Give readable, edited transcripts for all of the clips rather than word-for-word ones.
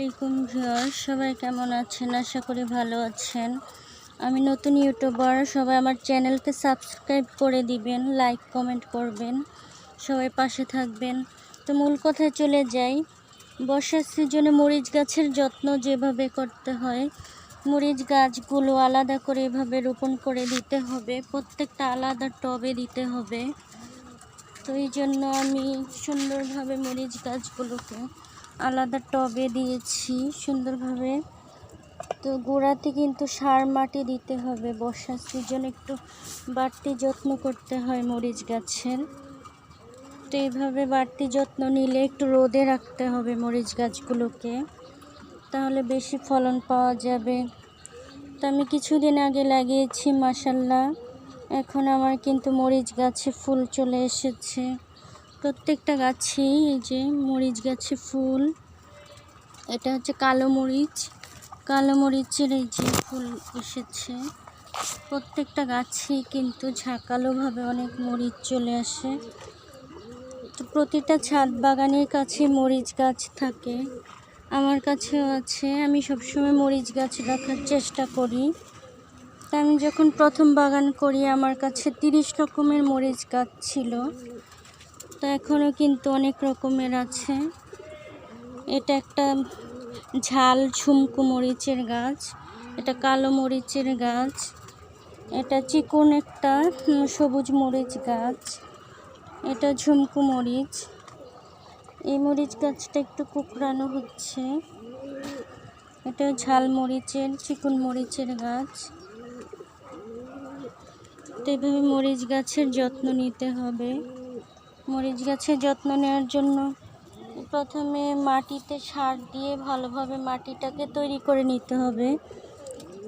আলাইকুম ভিউয়ার্স, সবাই কেমন আছেন? আশা করি ভালো আছেন। আমি নতুন ইউটিউবার, সবাই আমার চ্যানেলকে সাবস্ক্রাইব করে দিবেন, লাইক কমেন্ট করবেন, সবাই পাশে থাকবেন। তো মূল কথায় চলে যাই। বর্ষার সিজনে মরিচ গাছের যত্ন যেভাবে করতে হয়, মরিচ গাছগুলো আলাদা করে এভাবে রোপণ করে দিতে হবে, প্রত্যেকটা আলাদা টবে দিতে হবে। তো এই জন্য আমি সুন্দরভাবে মরিচ গাছগুলোকে আলাদা টবে দিয়েছি সুন্দরভাবে। তো গোড়াতে কিন্তু সার মাটি দিতে হবে। বর্ষার সিজনে একটু বাড়তি যত্ন করতে হয় মরিচ গাছের। তো এইভাবে বাড়তি যত্ন নিলে একটু রোদে রাখতে হবে মরিচ গাছগুলোকে, তাহলে বেশি ফলন পাওয়া যাবে। তো আমি কিছুদিন আগে লাগিয়েছি, মাশাআল্লাহ এখন আমার কিন্তু মরিচ গাছে ফুল চলে এসেছে। প্রত্যেকটা গাছেই এই যে মরিচ গাছে ফুল। এটা হচ্ছে কালো মরিচের এই যে ফুল এসেছে। প্রত্যেকটা গাছেই কিন্তু ঝাঁকালোভাবে অনেক মরিচ চলে আসে। তো প্রতিটা ছাদ বাগানের কাছে মরিচ গাছ থাকে, আমার কাছেও আছে। আমি সবসময় মরিচ গাছ রাখার চেষ্টা করি। তা আমি যখন প্রথম বাগান করি আমার কাছে 30 রকমের মরিচ গাছ ছিল। তো এখনও কিন্তু অনেক রকমের আছে। এটা একটা ঝাল ঝুমকো মরিচের গাছ, এটা কালো মরিচের গাছ, এটা চিকন একটা সবুজ মরিচ গাছ, এটা ঝুমকো মরিচ। এই মরিচ গাছটা একটু কুকড়ানো হচ্ছে। এটা ঝাল মরিচের চিকন মরিচের গাছ। তো এইভাবে মরিচ গাছের যত্ন নিতে হবে। মরিচ গাছের যত্ন নেওয়ার জন্য প্রথমে মাটিতে সার দিয়ে ভালোভাবে মাটিটাকে তৈরি করে নিতে হবে,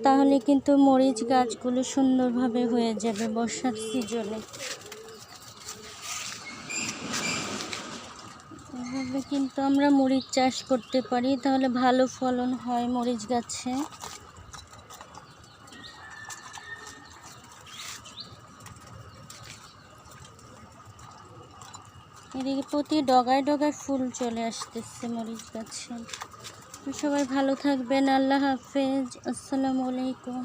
তাহলে কিন্তু মরিচ গাছগুলো সুন্দরভাবে হয়ে যাবে বর্ষার সিজনে। এভাবে কিন্তু আমরা মরিচ চাষ করতে পারি, তাহলে ভালো ফলন হয় মরিচ গাছে। এদিকে প্রতি ডগায় ডগায় ফুল চলে আসতেছে মরিচ গাছে। সবাই ভালো থাকবেন। আল্লাহ হাফেজ। আসসালামু আলাইকুম।